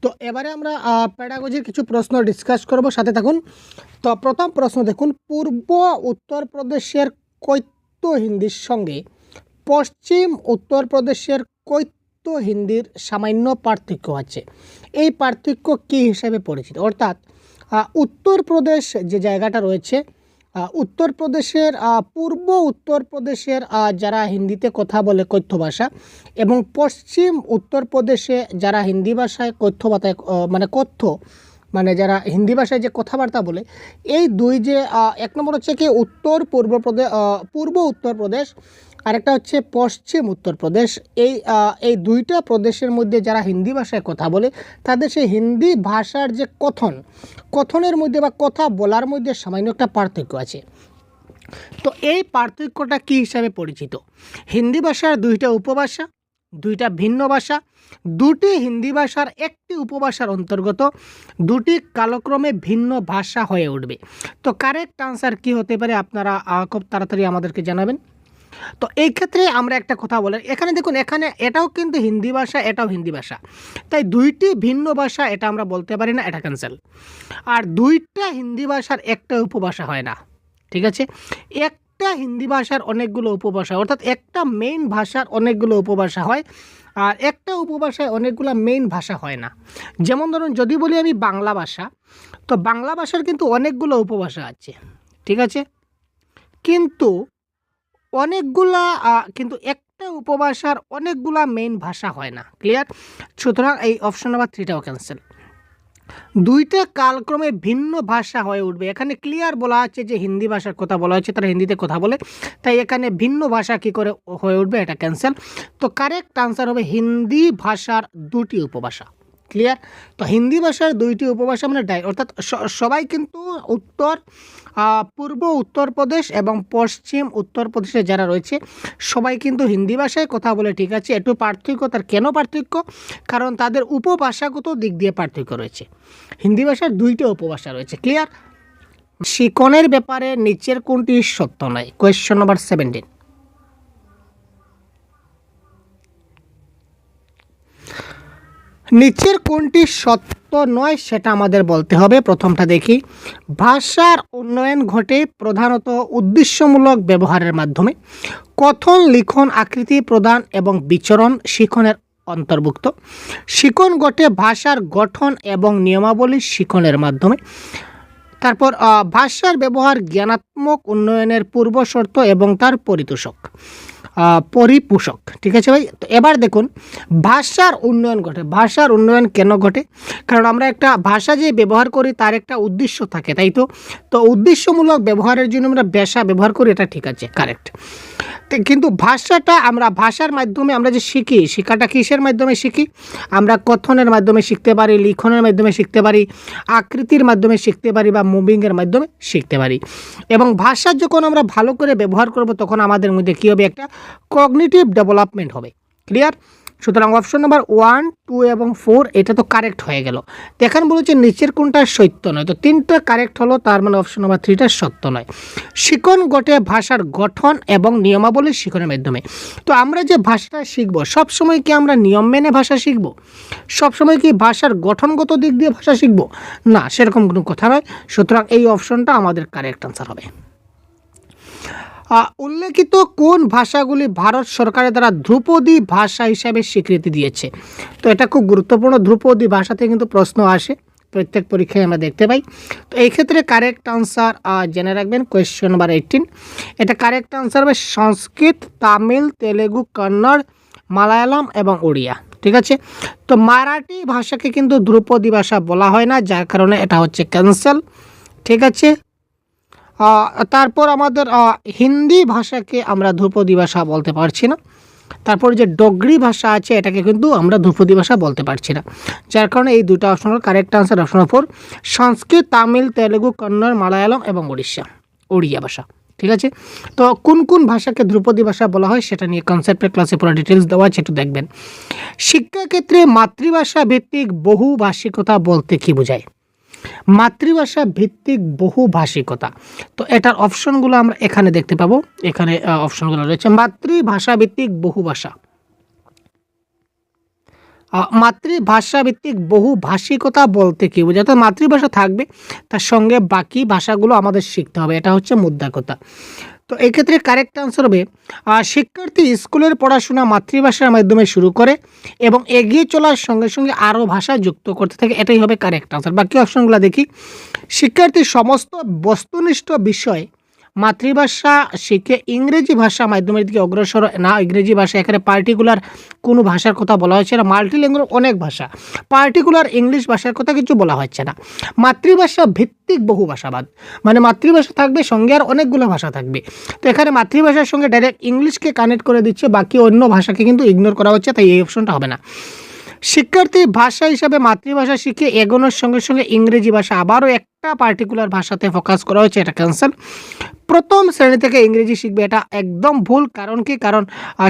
তো এবারে আমরা প্যাডাগজির কিছু প্রশ্ন ডিসকাস করব, সাথে থাকুন। তো প্রথম প্রশ্ন দেখুন, পূর্ব উত্তরপ্রদেশের কৈত্য হিন্দির সঙ্গে পশ্চিম উত্তরপ্রদেশের কৈত্য হিন্দির সামান্য পার্থক্য আছে। এই পার্থক্য কী হিসেবে পরিচিত? অর্থাৎ উত্তরপ্রদেশ যে জায়গাটা রয়েছে, উত্তরপ্রদেশের পূর্ব উত্তরপ্রদেশের যারা হিন্দিতে কথা বলে কৈত্য ভাষা, এবং পশ্চিম উত্তরপ্রদেশে যারা হিন্দি ভাষায় কৈত্য ভাষায় মানে যারা হিন্দি ভাষায় যে কথাবার্তা বলে, এই দুই যে এক নম্বর হচ্ছে কি পূর্ব উত্তরপ্রদেশ, আরেকটা হচ্ছে পশ্চিম উত্তরপ্রদেশ। এই দুইটা প্রদেশের মধ্যে যারা হিন্দি ভাষায় কথা বলে, তাদের সেই হিন্দি ভাষার যে কথনের মধ্যে বা কথা বলার মধ্যে সামান্য একটা পার্থক্য আছে। তো এই পার্থক্যটা কী হিসাবে পরিচিত? হিন্দি ভাষার দুইটা উপভাষা, দুইটা ভিন্ন ভাষা, দুটি হিন্দি ভাষার একটি উপভাষার অন্তর্গত, দুটি কালক্রমে ভিন্ন ভাষা হয়ে উঠবে। তো কারেক্ট আনসার কী হতে পারে আপনারা খুব তাড়াতাড়ি আমাদেরকে জানাবেন। তো এই ক্ষেত্রে আমরা একটা কথা বলি, এখানে দেখুন, এখানে এটাও কিন্তু হিন্দি ভাষা, এটাও হিন্দি ভাষা, তাই দুইটি ভিন্ন ভাষা এটা আমরা বলতে পারি না, এটা ক্যান্সেল। আর দুইটা হিন্দি ভাষার একটা উপভাষা হয় না, ঠিক আছে? একটা হিন্দি ভাষার অনেকগুলো উপভাষা, অর্থাৎ একটা মেইন ভাষার অনেকগুলো উপভাষা হয়, আর একটা উপভাষায় অনেকগুলো মেইন ভাষা হয় না। যেমন ধরুন, যদি বলি আমি বাংলা ভাষা, তো বাংলা ভাষার কিন্তু অনেকগুলো উপভাষা আছে, ঠিক আছে? কিন্তু কিন্তু একটা উপভাষার অনেকগুলা মেইন ভাষা হয় না। ক্লিয়ার? সুতরাং এই অপশন নাম্বার 3টাও ক্যান্সেল। দুইটা কালক্রমে ভিন্ন ভাষা হয়ে উঠবে। এখানে ক্লিয়ার বলা আছে যে হিন্দি ভাষার কথা বলা হচ্ছে, তারা হিন্দিতে কথা বলে, তাই এখানে ভিন্ন ভাষা কী করে হয়ে উঠবে, এটা ক্যান্সেল। তো কারেক্ট আনসার হবে হিন্দি ভাষার দুটি উপভাষা। ক্লিয়ার? তো হিন্দি ভাষার দুইটি উপভাষা মানে অর্থাৎ সবাই কিন্তু পূর্ব উত্তরপ্রদেশ এবং পশ্চিম উত্তরপ্রদেশে যারা রয়েছে সবাই কিন্তু হিন্দি ভাষায় কথা বলে, ঠিক আছে? একটু পার্থক্য, তার কেন পার্থক্য? কারণ তাদের উপভাষাগত দিক দিয়ে পার্থক্য রয়েছে। হিন্দি ভাষার দুইটা উপভাষা রয়েছে। ক্লিয়ার? শিকনের ব্যাপারে নিচের কোনটি সত্য নয়? Question number 17। নিচের কোনটি সত্য নয় সেটা আমাদের বলতে হবে। প্রথমটা দেখি, ভাষার উন্নয়ন ঘটে প্রধানত উদ্দেশ্যমূলক ব্যবহারের মাধ্যমে। কথন, লিখন, আকৃতি প্রদান এবং বিচরণ শিখনের অন্তর্ভুক্ত। শিখন ঘটে ভাষার গঠন এবং নিয়মাবলী শিখনের মাধ্যমে। তারপর ভাষার ব্যবহার জ্ঞানাত্মক উন্নয়নের পূর্বশর্ত এবং তার পরিপোষক। ঠিক আছে ভাই? তো এবার দেখুন, ভাষার উন্নয়ন ঘটে। ভাষার উন্নয়ন কেন ঘটে? কারণ আমরা একটা ভাষা যে ব্যবহার করি তার একটা উদ্দেশ্য থাকে, তাই তো? তো উদ্দেশ্যমূলক ব্যবহারের জন্য আমরা ভাষা ব্যবহার করি, এটা ঠিক আছে, কারেক্ট। কিন্তু ভাষার মাধ্যমে আমরা যে শিক্ষাটা কিসের মাধ্যমে শিখি? আমরা কথনের মাধ্যমে শিখতে পারি, লিখনের মাধ্যমে শিখতে পারি, আকৃতির মাধ্যমে শিখতে পারি, বা মুভিংয়ের মাধ্যমে শিখতে পারি। এবং ভাষা যখন আমরা ভালো করে ব্যবহার করব, তখন আমাদের মধ্যে কী হবে? একটা কগনিটিভ ডেভেলপমেন্ট হবে। ক্লিয়ার? সুতরাং অপশন নাম্বার 1, 2 এবং 4 এটা তো কারেক্ট হয়ে গেল। দেখেন বলেছে নিচের কোনটা সত্য নয়, তো 3টা কারেক্ট হলো, তার মানে অপশন নাম্বার 3টা সত্য নয়। শিখন ঘটে ভাষার গঠন এবং নিয়মাবলী শিখনের মাধ্যমে। তো আমরা যে ভাষাটা শিখব, সবসময় কি আমরা নিয়ম মেনে ভাষা শিখব? সবসময় কি ভাষার গঠনগত দিক দিয়ে ভাষা শিখব? না, সেরকম কোনো কথা নয়। সুতরাং এই অপশনটা আমাদের কারেক্ট আনসার হবে। উল্লেখিত কোন ভাষাগুলি ভারত সরকারের দ্বারা ধ্রুপদী ভাষা হিসাবে স্বীকৃতি দিয়েছে? তো এটা খুব গুরুত্বপূর্ণ। ধ্রুপদী ভাষাতে কিন্তু প্রশ্ন আসে, প্রত্যেক পরীক্ষায় আমরা দেখতে পাই। তো এই ক্ষেত্রে কারেক্ট আনসার জেনে রাখবেন, কোয়েশ্চন নাম্বার 18। এটা কারেক্ট আনসার হবে সংস্কৃত, তামিল, তেলেগু, কন্নড়, মালায়ালাম এবং উড়িয়া। ঠিক আছে? তো মারাঠি ভাষাকে কিন্তু ধ্রুপদী ভাষা বলা হয় না, যার কারণে এটা হচ্ছে ক্যান্সেল। ঠিক আছে? তারপর আমাদের হিন্দি ভাষাকে আমরা ধ্রুপদী ভাষা বলতে পারছি না। তারপর যে ডোগরি ভাষা আছে, এটাকে কিন্তু আমরা ধ্রুপদী ভাষা বলতে পারছি না, যার কারণে এই দুটো অপশন হল কারেক্ট আনসার অপশন 4, সংস্কৃত, তামিল, তেলেগু, কন্নড়, মালায়ালম এবং উড়িয়া ভাষা। ঠিক আছে? তো কোন কোন ভাষাকে ধ্রুপদী ভাষা বলা হয় সেটা নিয়ে কনসেপ্টের ক্লাসে পুরো ডিটেলস দেওয়া আছে, একটু দেখবেন। শিক্ষাক্ষেত্রে মাতৃভাষা ভিত্তিক বহুভাষিকতা বলতে কী বোঝায়? মাতৃভাষা ভিত্তিক বহুভাষিকতা, তো এটার অপশনগুলো আমরা এখানে দেখতে পাবো। এখানে অপশনগুলো রয়েছে, মাতৃভাষা ভিত্তিক বহুভাষা। মাতৃভাষা ভিত্তিক বহুভাষিকতা বলতে কি বোঝায়? অর্থাৎ মাতৃভাষা থাকবে, তার সঙ্গে বাকি ভাষাগুলো আমাদের শিখতে হবে, এটা হচ্ছে মুদ্রা কথা। তো এই ক্ষেত্রে কারেক্ট আনসার হবে শিক্ষার্থী স্কুলের পড়াশোনা মাতৃভাষার মাধ্যমে শুরু করে এবং এগিয়ে চলার সঙ্গে সঙ্গে আরও ভাষা যুক্ত করতে থাকে, এটাই হবে কারেক্ট আনসার। বাকি অপশনগুলো দেখি। শিক্ষার্থী সমস্ত বস্তুনিষ্ঠ বিষয় মাতৃভাষা শিখে ইংরেজি ভাষা মাধ্যমের দিকে অগ্রসর না। ইংরেজি ভাষা এখানে পার্টিকুলার কোনো ভাষার কথা বলা হচ্ছে না, মাল্টিল্যাঙ্গুয়েজ অনেক ভাষা, পার্টিকুলার ইংলিশ ভাষার কথা কিছু বলা হচ্ছে না। মাতৃভাষা ভিত্তিক বহু ভাষাবাদ, মানে মাতৃভাষা থাকবে সঙ্গে আর অনেকগুলো ভাষা থাকবে। তো এখানে মাতৃভাষার সঙ্গে ডাইরেক্ট ইংলিশকে কানেক্ট করে দিচ্ছে, বাকি অন্য ভাষাকে কিন্তু ইগনোর করা হচ্ছে, তাই এই অপশনটা হবে না। শিক্ষার্থী ভাষা হিসাবে মাতৃভাষা শিখে এগোনোর সঙ্গে সঙ্গে ইংরেজি ভাষা আবারও একটা পার্টিকুলার ভাষাতে ফোকাস করা হচ্ছে, এটা ক্যান্সেল। প্রথম শ্রেণী থেকে ইংরেজি শিখবে, এটা একদম ভুল। কারণ কি? কারণ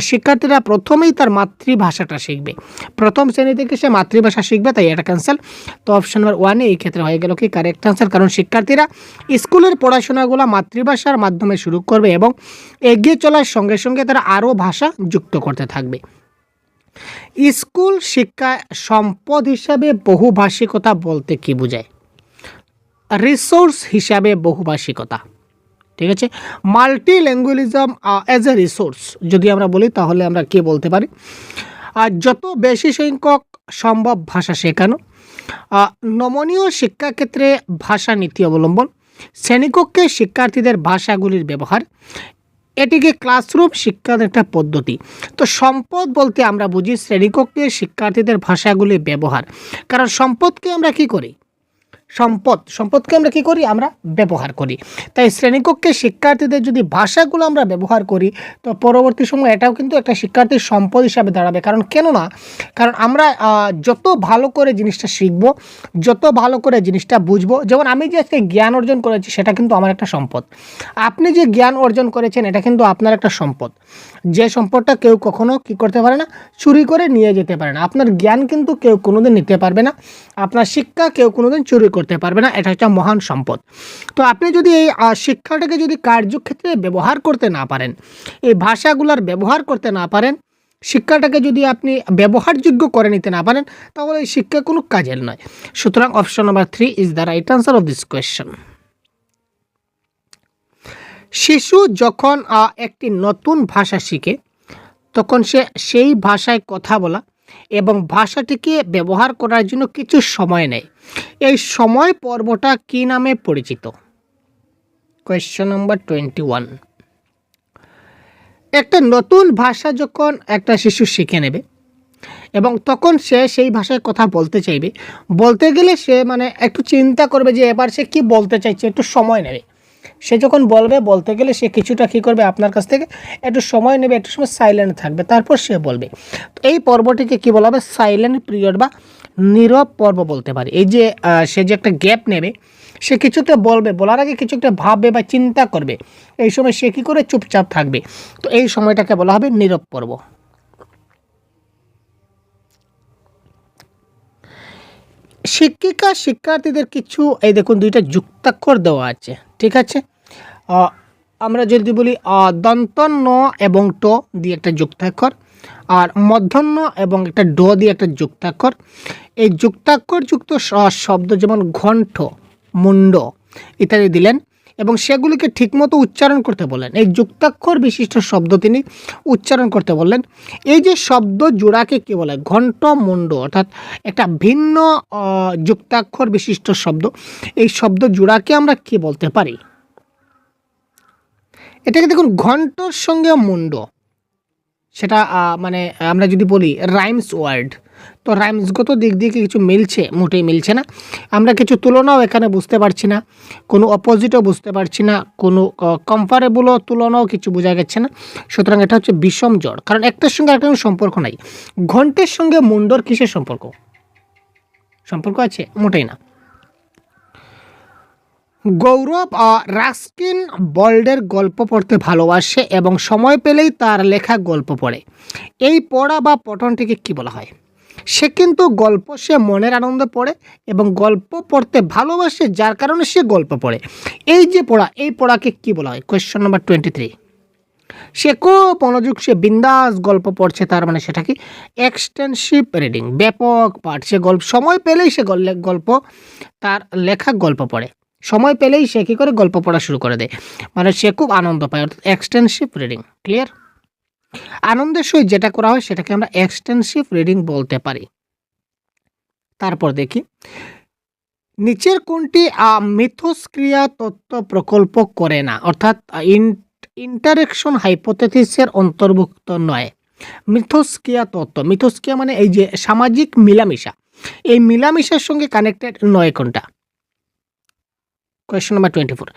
শিক্ষার্থীরা প্রথমেই তার মাতৃভাষাটা শিখবে, প্রথম শ্রেণী থেকে সে মাতৃভাষা শিখবে, তাই এটা ক্যান্সেল। তো অপশন নাম্বার 1 এই ক্ষেত্রে হয়ে গেল কি কারেক্ট আনসার, কারণ শিক্ষার্থীরা স্কুলের পড়াশোনাগুলো মাতৃভাষার মাধ্যমে শুরু করবে এবং এগিয়ে চলার সঙ্গে সঙ্গে তারা আরও ভাষা যুক্ত করতে থাকবে। স্কুল শিক্ষা সম্পদ হিসাবে বহুভাষিকতা বলতে কি বোঝায়? রিসোর্স হিসাবে বহুভাষিকতা, ঠিক আছে। মাল্টিল্যাঙ্গুয়ালিজম অ্যাজ এ রিসোর্স যদি আমরা বলি তাহলে আমরা কি বলতে পারি? যত বেশি সংখ্যক সম্ভব ভাষা শেখানো, নমনীয় শিক্ষাক্ষেত্রে ভাষা নীতি অবলম্বন, শ্রেণীকক্ষে শিক্ষার্থীদের ভাষাগুলির ব্যবহার, এটিকে ক্লাসরুম শিক্ষার একটা পদ্ধতি। তো সম্পদ বলতে আমরা বুঝি শ্রেণীকক্ষে শিক্ষার্থীদের ভাষাগুলি ব্যবহার, কারণ সম্পদকে আমরা কি করি? সম্পদকে আমরা কী করি? আমরা ব্যবহার করি। তাই শ্রেণীকক্ষে শিক্ষার্থীদের যদি ভাষাগুলো আমরা ব্যবহার করি, তো পরবর্তী সময় এটাও কিন্তু একটা শিক্ষার্থীর সম্পদ হিসাবে দাঁড়াবে। কারণ কেন না? কারণ আমরা যত ভালো করে জিনিসটা শিখবো, যত ভালো করে জিনিসটা বুঝবো, যেমন আমি যে আজকে জ্ঞান অর্জন করেছি সেটা কিন্তু আমার একটা সম্পদ। আপনি যে জ্ঞান অর্জন করেছেন এটা কিন্তু আপনার একটা সম্পদ, যে সম্পদটা কেউ কখনো কী করতে পারে না, চুরি করে নিয়ে যেতে পারে না। আপনার জ্ঞান কিন্তু কেউ কোনোদিন নিতে পারবে না, আপনার শিক্ষা কেউ কোনোদিন চুরি করতে পারবে না, এটা একটা মহান সম্পদ। তো আপনি যদি এই শিক্ষাটাকে যদি কার্যক্ষেত্রে ব্যবহার করতে না পারেন, এই ভাষাগুলোর ব্যবহার করতে না পারেন, শিক্ষাটাকে যদি আপনি ব্যবহারযোগ্য করে নিতে না পারেন, তাহলে এই শিক্ষা কোনো কাজের নয়। সুতরাং option number 3 is the right answer of this question. শিশু যখন একটি নতুন ভাষা শিখে তখন সে সেই ভাষায় কথা বলা এবং ভাষাটিকে ব্যবহার করার জন্য কিছু সময় নেয়। এই সময় পর্বটা কী নামে পরিচিত? Question number 21। একটা নতুন ভাষা যখন একটা শিশু শিখে নেবে এবং তখন সে সেই ভাষায় কথা বলতে চাইবে, বলতে গেলে সে মানে একটু চিন্তা করবে যে এবার সে কী বলতে চাইছে, একটু সময় নেবে। সে যখন বলতে গেলে সে কিছুটা কী করবে, আপনার কাছ থেকে একটু সময় নেবে, একটু সময় সাইলেন্ট থাকবে, তারপর সে বলবে। তো এই পর্বটিকে কী বলা হবে? সাইলেন্ট পিরিয়ড বা নীরব পর্ব বলতে পারি। এই যে সে যে একটা গ্যাপ নেবে, সে কিছুতে বলবে, বলার আগে কিছু একটা ভাববে বা চিন্তা করবে, এই সময় সে কী করে চুপচাপ থাকবে, তো এই সময়টাকে বলা হবে নীরব পর্ব। শিক্ষিকা শিক্ষার্থীদের কিছু এই দেখুন দুইটা যুক্তাক্ষর দেওয়া আছে, ঠিক আছে। আমরা যদি বলি দন্তন্য এবং ট দিয়ে একটা যুক্তাক্ষর, আর মধ্যন্য এবং একটা ড দিয়ে একটা যুক্তাক্ষর। এই যুক্তাক্ষর যুক্ত শব্দ যেমন ঘণ্ট, মুন্ড ইত্যাদি দিলেন এবং সেগুলিকে ঠিকমতো উচ্চারণ করতে বললেন। এই যুক্তাক্ষর বিশিষ্ট শব্দ তিনি উচ্চারণ করতে বললেন। এই যে শব্দ জোড়াকে কী বলে? ঘণ্ট মুন্ড, অর্থাৎ একটা ভিন্ন যুক্তাক্ষর বিশিষ্ট শব্দ। এই শব্দ জোড়াকে আমরা কি বলতে পারি? এটাকে দেখুন ঘণ্টর সঙ্গে মুন্ড, সেটা মানে আমরা যদি বলি রাইমস ওয়ার্ড, তো রাইমসগত দিক দিয়ে কিছু মিলছে? মোটেই মিলছে না। আমরা কিছু তুলনাও এখানে বুঝতে পারছি না, কোনো অপোজিটও বুঝতে পারছি না, কোনো কম্পারেবলও তুলনাও কিছু বোঝা যাচ্ছে না। সুতরাং এটা হচ্ছে বিষম জড়, কারণ একটার সঙ্গে একটা সম্পর্ক নাই। ঘণ্টের সঙ্গে মুন্ডর কিসের সম্পর্ক? সম্পর্ক আছে? মোটেই না। গৌরব রাস্কিন বল্ডের গল্প পড়তে ভালোবাসে এবং সময় পেলেই তার লেখা গল্প পড়ে। এই পড়া বা পঠনটিকে কী বলা হয়? সে কিন্তু গল্প সে মনের আনন্দে পড়ে এবং গল্প পড়তে ভালোবাসে, যার কারণে সে গল্প পড়ে। এই যে পড়া, এই পড়াকে কী বলা হয়? Question number 23। সে খুব মনোযোগ, সে বিন্দাস গল্প পড়ছে, তার মানে সেটা কি এক্সটেন্সিভ রিডিং, ব্যাপক পাঠ। সে গল্প সময় পেলেই সে গল্প, তার লেখা গল্প পড়ে, সময় পেলেই সে কী করে গল্প পড়া শুরু করে দেয়, মানে সে খুব আনন্দ পায়, অর্থাৎ এক্সটেন্সিভ রিডিং। ক্লিয়ার? আনন্দের সহিত যেটা করা হয় সেটাকে আমরা এক্সটেন্সিভ রিডিং বলতে পারি। তারপর দেখি নিচের কোনটি মিথস্ক্রিয়া তত্ত্ব প্রকল্প করে না, অর্থাৎ ইন্টারেকশন হাইপোথেসিসের অন্তর্ভুক্ত নয়। মিথস্ক্রিয়া তত্ত্ব, মিথস্ক্রিয়া মানে এই যে সামাজিক মিলামিশা, এই মিলামিশার সঙ্গে কানেক্টেড নয় কোনটা? কোয়েশ্চন নাম্বার 24,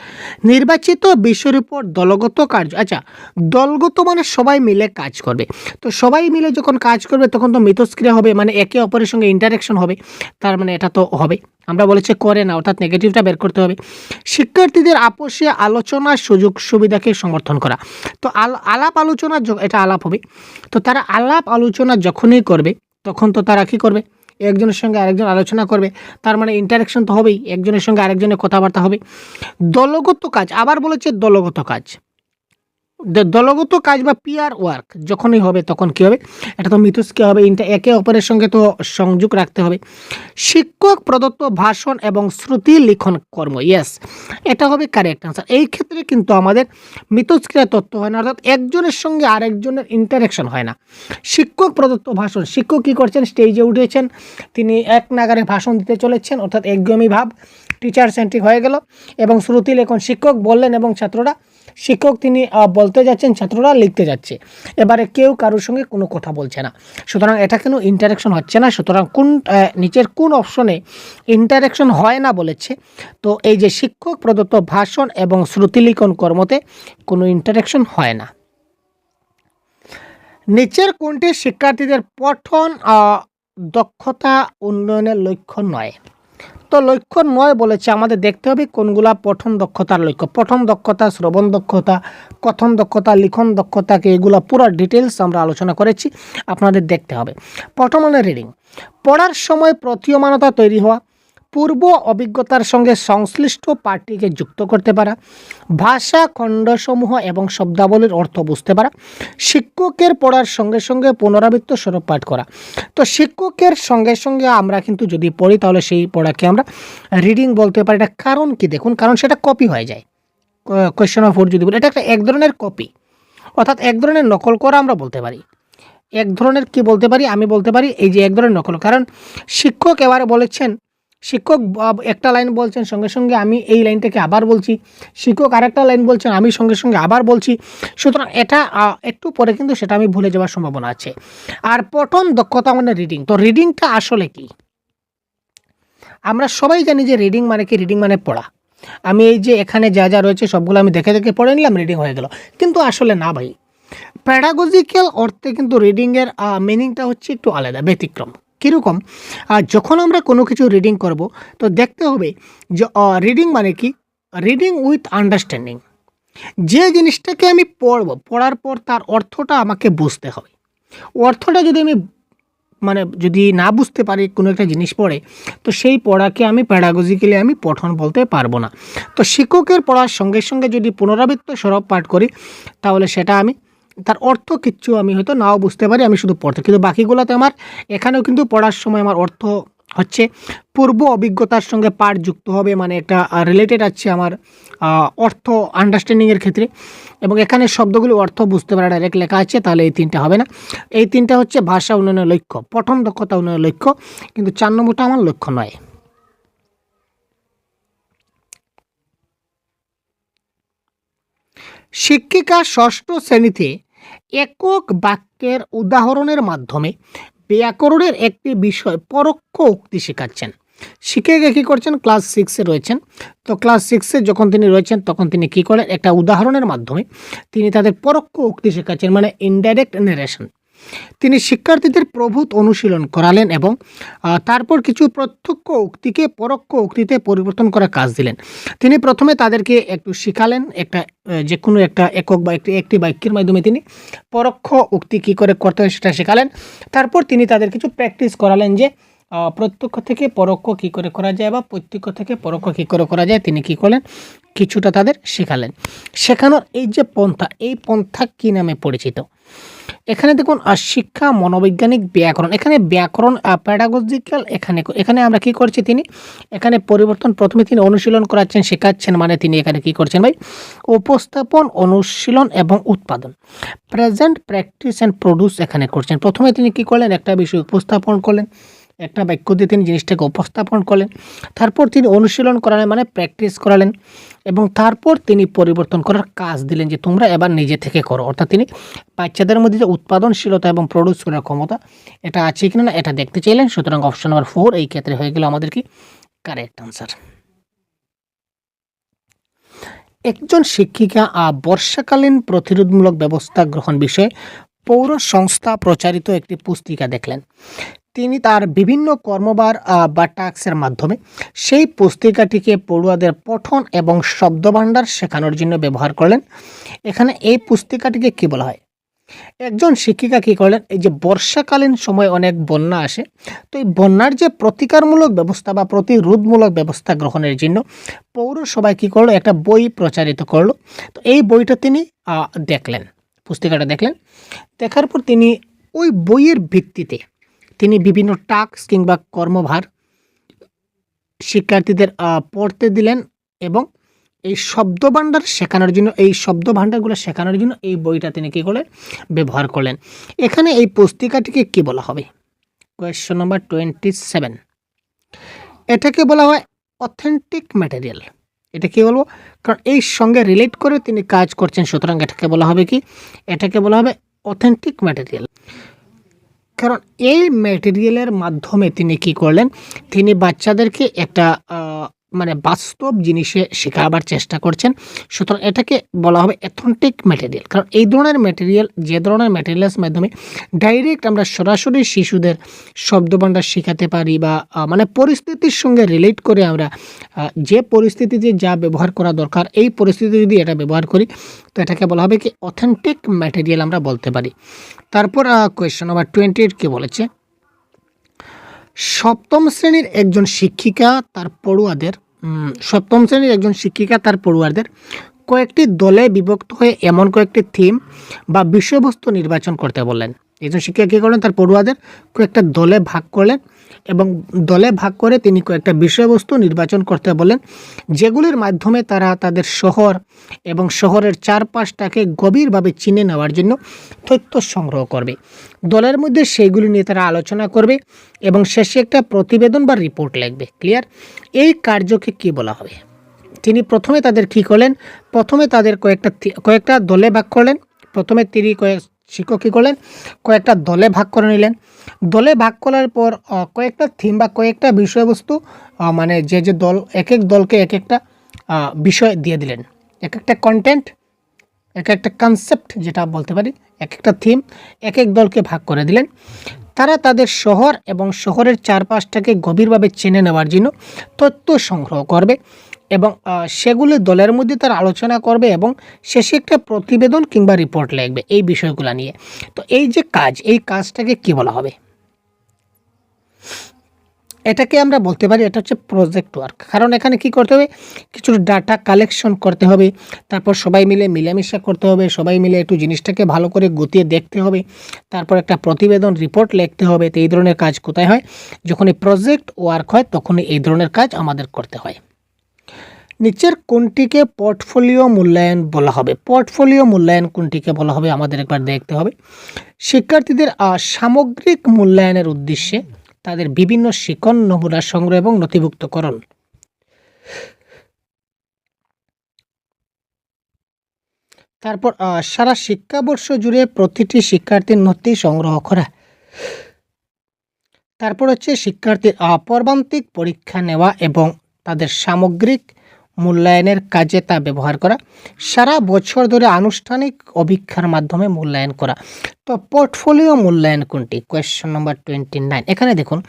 নির্বাচিত বিষয়ের উপর দলগত কার্য। আচ্ছা, দলগত মানে সবাই মিলে কাজ করবে, তো সবাই মিলে যখন কাজ করবে তখন তো মিথস্ক্রিয়া হবে, মানে একে অপরের সঙ্গে ইন্টারেকশন হবে, তার মানে এটা তো হবে। আমরা বলেছি করে না, অর্থাৎ নেগেটিভটা বের করতে হবে। শিক্ষার্থীদের আপোষে আলোচনার সুযোগ সুবিধাকে সমর্থন করা, তো আলাপ আলোচনা, এটা আলাপ হবে, তো তারা আলাপ আলোচনা যখনই করবে তখন তো তারা কী করবে, একজনের সঙ্গে আরেকজন আলোচনা করবে, তার মানে ইন্টারেকশন তো হবেই, একজনের সঙ্গে আরেকজনের কথাবার্তা হবে। দলগত কাজ, আবার বলেছে দলগত কাজ, দলগত কাজ বা পিয়ার ওয়ার্ক যখনই হবে তখন কী হবে, এটা তো মিথস্ক্রিয়া হবে, একে অপরের সঙ্গে তো সংযোগ রাখতে হবে। শিক্ষক প্রদত্ত ভাষণ এবং শ্রুতি লিখন কর্ম, ইয়েস, এটা হবে কারেক্ট আনসার। এই ক্ষেত্রে কিন্তু আমাদের মিথস্ক্রিয়া তত্ত্ব হয় না, অর্থাৎ একজনের সঙ্গে আরেকজনের ইন্টারেকশন হয় না। শিক্ষক প্রদত্ত ভাষণ, শিক্ষক কী করছেন, স্টেজে উঠেছেন, তিনি এক নাগারে ভাষণ দিতে চলেছেন, অর্থাৎ একদমই ভাব টিচার সেন্ট্রিক হয়ে গেল। এবং শ্রুতি লেখন, শিক্ষক বললেন এবং ছাত্ররা, শিক্ষক তিনি বলতে যাচ্ছেন, ছাত্ররা লিখতে যাচ্ছে, এবারে কেউ কারোর সঙ্গে কোনো কথা বলছে না, সুতরাং এটা কোনো ইন্টারেকশন হচ্ছে না। সুতরাং নিচের কোন অপশনে ইন্টারেকশন হয় না বলেছে, তো এই যে শিক্ষক প্রদত্ত ভাষণ এবং শ্রুতিলিখন কর্মতে কোনো ইন্টারেকশন হয় না। নিচের কোনটি শিক্ষার্থীদের পঠন দক্ষতা উন্নয়নের লক্ষ্য নয়? তো লক্ষ্য নয় বলেছে, আমাদের দেখতে হবে কোনগুলা পঠন দক্ষতার লক্ষ্য। পঠন দক্ষতা, শ্রবণ দক্ষতা, কথন দক্ষতা, লিখন দক্ষতাকে, এগুলো পুরো ডিটেলস আমরা আলোচনা করেছি, আপনাদের দেখতে হবে। পঠন মানে রিডিং, পড়ার সময় প্রতীয়মানতা তৈরি হওয়া, পূর্ব অভিজ্ঞতার সঙ্গে সংশ্লিষ্ট পাঠটিকে যুক্ত করতে পারা, ভাষা খণ্ডসমূহ এবং শব্দাবলীর অর্থ বুঝতে পারা, শিক্ষকের পড়ার সঙ্গে সঙ্গে পুনরাবৃত্ত স্বরূপ পাঠ করা। তো শিক্ষকের সঙ্গে সঙ্গে আমরা কিন্তু যদি পড়ি তাহলে সেই পড়াকে আমরা রিডিং বলতে পারি। এটা কারণ কি দেখুন, কারণ সেটা কপি হয়ে যায়। কোয়েশ্চন অফ 4 যদি বলি, এটা একটা এক ধরনের কপি, অর্থাৎ এক ধরনের নকল করা আমরা বলতে পারি। এক ধরনের কি বলতে পারি, আমি বলতে পারি এই যে এক ধরনের নকল। কারণ শিক্ষক এবারে বলেছেন, শিক্ষক একটা লাইন বলছেন, সঙ্গে সঙ্গে আমি এই লাইনটাকে আবার বলছি, শিক্ষক আরেকটা লাইন বলছেন, আমি সঙ্গে সঙ্গে আবার বলছি, সুতরাং এটা একটু পরে কিন্তু সেটা আমি ভুলে যাওয়ার সম্ভাবনা আছে। আর পঠন দক্ষতা মানে রিডিং, তো রিডিংটা আসলে কি? আমরা সবাই জানি যে রিডিং মানে কি, রিডিং মানে পড়া। আমি এই যে এখানে যা যা রয়েছে সবগুলো আমি দেখে দেখে পড়ে নিলাম, রিডিং হয়ে গেল, কিন্তু আসলে না ভাই। প্যাডাগজিক্যাল অর্থে কিন্তু রিডিংয়ের মিনিংটা হচ্ছে একটু আলাদা, ব্যতিক্রম। কীরকম? যখন আমরা কোনো কিছু রিডিং করব তো দেখতে হবে যে রিডিং মানে কি, রিডিং উইথ আন্ডারস্ট্যান্ডিং। যে জিনিসটাকে আমি পড়ব, পড়ার পর তার অর্থটা আমাকে বুঝতে হবে। অর্থটা যদি আমি যদি না বুঝতে পারি কোনো একটা জিনিস পড়ে, তো সেই পড়াকে আমি প্যাডাগজিক্যালি আমি পঠন বলতে পারবো না। তো শিক্ষকের পড়ার সঙ্গে সঙ্গে যদি পুনরাবৃত্ত স্বরূপ পাঠ করি তাহলে সেটা আমি তার অর্থ কিচ্ছু আমি হয়তো নাও বুঝতে পারি, আমি শুধু পড়তে, কিন্তু বাকিগুলোতে আমার এখানেও কিন্তু পড়ার সময় আমার অর্থ হচ্ছে পূর্ব অভিজ্ঞতার সঙ্গে পাঠ যুক্ত হবে, মানে একটা রিলেটেড আছে আমার অর্থ আন্ডারস্ট্যান্ডিংয়ের ক্ষেত্রে। এবং এখানে শব্দগুলি অর্থ বুঝতে পারা ডাইরেক্ট লেখা আছে, তাহলে এই তিনটা হবে না। এই তিনটা হচ্ছে ভাষা উন্নয়নের লক্ষ্য, পঠন দক্ষতা উন্নয়নের লক্ষ্য, কিন্তু 4 নম্বরটা আমার লক্ষ্য নয়। শিক্ষিকা ষষ্ঠ শ্রেণীতে একক বাক্যের উদাহরণের মাধ্যমে ব্যাকরণের একটি বিষয় পরোক্ষ উক্তি শেখাচ্ছেন। শিক্ষিকা কী করছেন, ক্লাস 6-এ রয়েছেন, তো ক্লাস 6-এ যখন তিনি রয়েছেন তখন তিনি কী করেন, একটা উদাহরণের মাধ্যমে তিনি তাদের পরোক্ষ উক্তি শেখাচ্ছেন, মানে ইনডাইরেক্ট ন্যারেশন। তিনি শিক্ষার্থীদের প্রভূত অনুশীলন করালেন এবং তারপর কিছু প্রত্যক্ষ উক্তিকে পরোক্ষ উক্তিতে পরিবর্তন করার কাজ দিলেন। তিনি প্রথমে তাদেরকে একটু শিখালেন, একটা যে কোনো একটা একক বা একটি বাক্যের মাধ্যমে তিনি পরোক্ষ উক্তি কী করে করতে হয় সেটা শেখালেন। তারপর তিনি তাদের কিছু প্র্যাকটিস করালেন যে প্রত্যক্ষ থেকে পরোক্ষ কী করে করা যায় বা প্রত্যক্ষ থেকে পরোক্ষ কী করে করা যায় তিনি কী করলেন, কিছুটা তাদের শেখালেন। শেখানোর এই যে পন্থা, এই পন্থা কী নামে পরিচিত? এখানে দেখুন শিক্ষা, মনোবৈজ্ঞানিক, ব্যাকরণ। এখানে ব্যাকরণ প্যাডাগজিক্যাল, এখানে আমরা কি করছি, তিনি এখানে পরিবর্তন, প্রথমে তিনি অনুশীলন করাচ্ছেন, শেখাচ্ছেন, মানে তিনি এখানে কি করছেন ভাই, উপস্থাপন, অনুশীলন এবং উৎপাদন, প্রেজেন্ট, প্র্যাকটিস অ্যান্ড প্রডিউস এখানে করছেন। প্রথমে তিনি কি করলেন, একটা বিষয় উপস্থাপন করলেন, একটা বাক্য দিয়ে তিনি জিনিসটাকে উপস্থাপন করলেন, তারপর তিনি অনুশীলন করালেন মানে প্র্যাকটিস করালেন, এবং তারপর তিনি পরিবর্তন করার কাজ দিলেন যে তোমরা এবার নিজে থেকে করো। অর্থাৎ তিনি বাচ্চাদের মধ্যে যে উৎপাদনশীলতা এবং প্রডিউস করার ক্ষমতা এটা আছে কিনা না এটা দেখতে চাইলেন। সুতরাং অপশন নাম্বার 4 এই ক্ষেত্রে হয়ে গেল আমাদের কি কারেক্ট আনসার। একজন শিক্ষিকা বর্ষাকালীন প্রতিরোধমূলক ব্যবস্থা গ্রহণ বিষয়ে পৌর সংস্থা প্রচারিত একটি পুস্তিকা দেখলেন। তিনি তার বিভিন্ন কর্মবার বা টাস্কের মাধ্যমে সেই পুস্তিকাটিকে পড়ুয়াদের পঠন এবং শব্দভাণ্ডার শেখানোর জন্য ব্যবহার করলেন। এখানে এই পুস্তিকাটিকে কি বলা হয়? একজন শিক্ষিকা কী করলেন, এই যে বর্ষাকালীন সময় অনেক বন্যা আসে, তো এই বন্যার যে প্রতিকারমূলক ব্যবস্থা বা প্রতিরোধমূলক ব্যবস্থা গ্রহণের জন্য পৌরসভায় কী করলো, একটা বই প্রচারিত করলো। তো এই বইটা তিনি দেখলেন, পুস্তিকাটা দেখলেন। দেখার পর তিনি ওই বইয়ের ভিত্তিতে তিনি বিভিন্ন টাস্ক কিংবা কর্মভার শিক্ষার্থীদের পড়তে দিলেন, এবং এই শব্দভাণ্ডার শেখানোর জন্য, এই শব্দভাণ্ডারগুলো শেখানোর জন্য এই বইটা তিনি কী করলেন, ব্যবহার করলেন। এখানে এই পুস্তিকাটিকে কি বলা হবে? Question number 27। এটাকে বলা হয় অথেন্টিক ম্যাটেরিয়াল। এটা কি বলবো, কারণ এই সঙ্গে রিলেট করে তিনি কাজ করছেন, সুতরাং এটাকে বলা হবে কি, এটাকে বলা হবে অথেন্টিক ম্যাটেরিয়াল। কারণ এই ম্যাটেরিয়ালের মাধ্যমে তিনি কি করলেন, তিনি বাচ্চাদেরকে একটা মানে বাস্তব জিনিসে শেখাবার চেষ্টা করছেন, সুতরাং এটাকে বলা হবে অথেন্টিক ম্যাটেরিয়াল। কারণ এই ধরনের ম্যাটেরিয়াল, যে ধরনের ম্যাটেরিয়ালস মাধ্যমে ডাইরেক্ট আমরা সরাসরি শিশুদের শব্দভাণ্ডার শেখাতে পারি, বা মানে পরিস্থিতির সঙ্গে রিলেট করে আমরা যে পরিস্থিতিতে যা ব্যবহার করা দরকার, এই পরিস্থিতি যদি এটা ব্যবহার করি, তো এটাকে বলা হবে কি অথেন্টিক ম্যাটেরিয়াল আমরা বলতে পারি। তারপর কোয়েশ্চন নাম্বার 28 কি বলেছে, সপ্তম শ্রেণীর একজন শিক্ষিকা তার পড়ুয়াদের কয়েকটি দলে বিভক্ত হয়ে এমন কয়েকটি থিম বা বিষয়বস্তু নির্বাচন করতে বললেন। একজন শিক্ষিকা কী করলেন, তার পড়ুয়াদের কয়েকটা দলে ভাগ করলেন, এবং দলে ভাগ করে তিনি কয়েকটা বিষয়বস্তু নির্বাচন করতে বলেন, যেগুলির মাধ্যমে তারা তাদের শহর এবং শহরের চারপাশটাকে গভীরভাবে চিনে নেওয়ার জন্য তথ্য সংগ্রহ করবে। দলের মধ্যে সেইগুলি নিয়ে তারা আলোচনা করবে এবং শেষে একটা প্রতিবেদন বা রিপোর্ট লিখবে। ক্লিয়ার? এই কার্যকে কি বলা হবে? তিনি প্রথমে তাদের কী করলেন, প্রথমে তাদের কয়েকটা দলে ভাগ করলেন। প্রথমে তিনি শিক্ষক কী করলেন, কয়েকটা দলে ভাগ করে নিলেন। দলে ভাগ করার পর কয়েকটা থিম বা কয়েকটা বিষয়বস্তু, মানে যে দল, এক এক দলকে এক একটা বিষয় দিয়ে দিলেন, এক একটা কন্টেন্ট, এক একটা কনসেপ্ট যেটা বলতে পারি, এক একটা থিম এক এক দলকে ভাগ করে দিলেন। তারা তাদের শহর এবং শহরের চারপাশটাকে গভীরভাবে চেনে নেওয়ার জন্য তথ্য সংগ্রহ করবে, এবং সেগুলি দলের মধ্যে তারা আলোচনা করবে, এবং শেষে একটা প্রতিবেদন কিংবা রিপোর্ট লিখবে এই বিষয়গুলো নিয়ে। তো এই যে কাজ, এই কাজটাকে কি বলা হবে? এটাকে আমরা বলতে পারি এটা হচ্ছে প্রজেক্ট ওয়ার্ক। কারণ এখানে কি করতে হবে, কিছু ডাটা কালেকশন করতে হবে, তারপর সবাই মিলে মিলেমিশা করতে হবে, সবাই মিলে একটু জিনিসটাকে ভালো করে গুছিয়ে দেখতে হবে, তারপর একটা প্রতিবেদন রিপোর্ট লিখতে হবে। তো এই ধরনের কাজ কোথায় হয়, যখন এই প্রজেক্ট ওয়ার্ক হয় তখনই এই ধরনের কাজ আমাদের করতে হয়। নিচের কোনটিকে পোর্টফোলিও মূল্যায়ন বলা হবে? পোর্টফোলিও মূল্যায়ন কোনটিকে বলা হবে আমাদের একবার দেখতে হবে। শিক্ষার্থীদের সামগ্রিক মূল্যায়নের উদ্দেশ্যে তাদের বিভিন্ন শিখন নমুনা সংগ্রহ এবং নথিভুক্তকরণ। তারপর সারা শিক্ষাবর্ষ জুড়ে প্রতিটি শিক্ষার্থীর নথি সংগ্রহ করা। তারপর হচ্ছে শিক্ষার্থীর পর্বান্তিক পরীক্ষা নেওয়া এবং তাদের সামগ্রিক মূল্যায়নের কাজে তা ব্যবহার করা। সারা বছর ধরে আনুষ্ঠানিক অভিক্ষার মাধ্যমে মূল্যায়ন করা। তো পোর্টফোলিও মূল্যায়ন কোনটি? Question number 29। এখানে দেখুন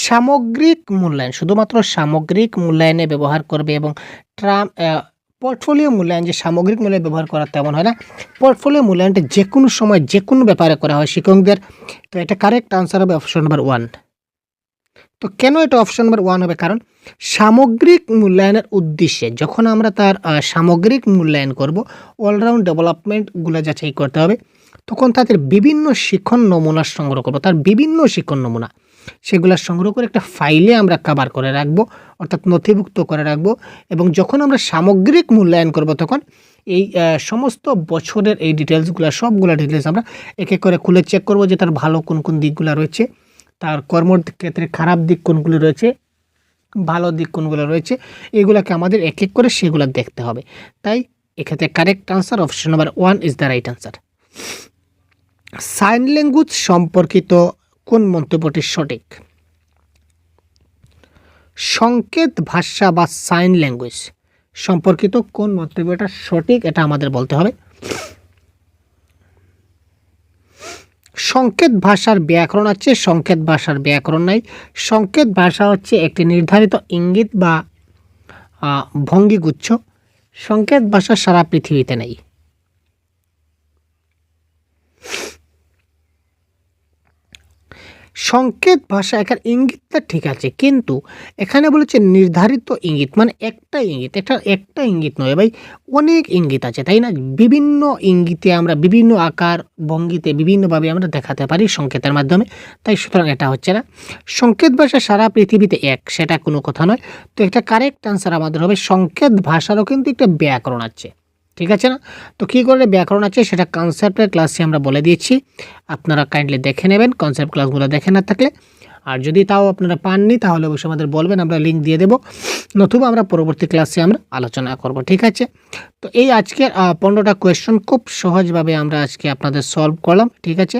সামগ্রিক মূল্যায়ন, শুধুমাত্র সামগ্রিক মূল্যায়নে ব্যবহার করবে, এবং পোর্টফোলিও মূল্যায়ন যে সামগ্রিক মূল্যায়ন ব্যবহার করা তেমন হয় না। পোর্টফোলিও মূল্যায়নটা যে কোনো সময় যে কোনো ব্যাপারে করা হয় শিক্ষকদের। তো এটা কারেক্ট আনসার হবে অপশন নাম্বার 1। তো কেন এটা অপশন নাম্বার 1 হবে? কারণ সামগ্রিক মূল্যায়নের উদ্দেশ্যে যখন আমরা তার সামগ্রিক মূল্যায়ন করব, অলরাউন্ড ডেভেলপমেন্টগুলো যাচাই করতে হবে, তখন তাদের বিভিন্ন শিক্ষণ নমুনা সংগ্রহ করব, তার বিভিন্ন শিক্ষণ নমুনা সেগুলো সংগ্রহ করে একটা ফাইলে আমরা কভার করে রাখবো, অর্থাৎ নথিভুক্ত করে রাখবো। এবং যখন আমরা সামগ্রিক মূল্যায়ন করব, তখন এই সমস্ত বছরের এই ডিটেলসগুলো, সবগুলো ডিটেলস আমরা এক এক করে খুলে চেক করব যে তার ভালো কোন কোন দিকগুলো রয়েছে, তার কর্মক্ষেত্রে খারাপ দিক কোনগুলো রয়েছে, ভালো দিক কোনগুলো রয়েছে, এগুলোকে আমাদের এক এক করে সেগুলো দেখতে হবে। তাই এক্ষেত্রে correct answer option number 1 is the right answer. Sign language সম্পর্কিত কোন মন্তব্যটি সঠিক? সংকেত ভাষা বা সাইন ল্যাঙ্গুয়েজ সম্পর্কিত কোন মন্তব্যটা সঠিক, এটা আমাদের বলতে হবে। সংকেত ভাষার ব্যাকরণ আছে, সংকেত ভাষার ব্যাকরণ নাই। সংকেত ভাষা হচ্ছে একটি নির্ধারিত ইঙ্গিত বা ভঙ্গিগুচ্ছ। সংকেত ভাষা সারা পৃথিবীতে নেই। সংকেত ভাষা এখানে ইঙ্গিতটা ঠিক আছে, কিন্তু এখানে বলেছে নির্ধারিত ইঙ্গিত, মানে একটা ইঙ্গিত, একটা ইঙ্গিত নয় ভাই, অনেক ইঙ্গিত আছে, তাই না? বিভিন্ন ইঙ্গিতে আমরা বিভিন্ন আকার ভঙ্গিতে বিভিন্নভাবে আমরা দেখাতে পারি সংকেতের মাধ্যমে। তাই সুতরাং এটা হচ্ছে না। সংকেত ভাষা সারা পৃথিবীতে এক, সেটা কোনো কথা নয়। তো একটা কারেক্ট আনসার আমাদের হবে সংকেত ভাষারও কিন্তু একটা ব্যাকরণ আছে, ঠিক আছে না? তো কী করে ব্যাকরণ আছে সেটা কনসেপ্টের ক্লাসে আমরা বলে দিয়েছি, আপনারা কাইন্ডলি দেখে নেবেন কনসেপ্ট ক্লাসগুলো দেখে না থাকলে। আর যদি তাও আপনারা পাননি তাহলে অবশ্যই আমাদের বলবেন, আমরা লিঙ্ক দিয়ে দেবো, নতুবা আমরা পরবর্তী ক্লাসে আমরা আলোচনা করব, ঠিক আছে? তো এই আজকের 15টা কোয়েশ্চন খুব সহজভাবে আমরা আজকে আপনাদের সলভ করলাম, ঠিক আছে?